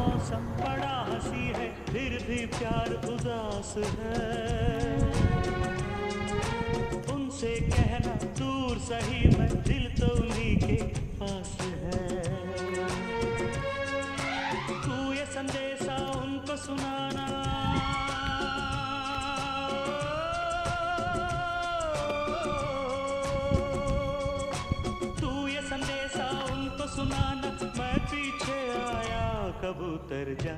मौसम बड़ा हंसी है, फिर भी प्यार उदास है। उनसे कहना दूर सही, मैं दिल तो उन्हीं के पास है। तू ये संदेशा उनको सुनाना, तू ये संदेशा उनको सुनाना, मैं पीछे आया कबूतर जा।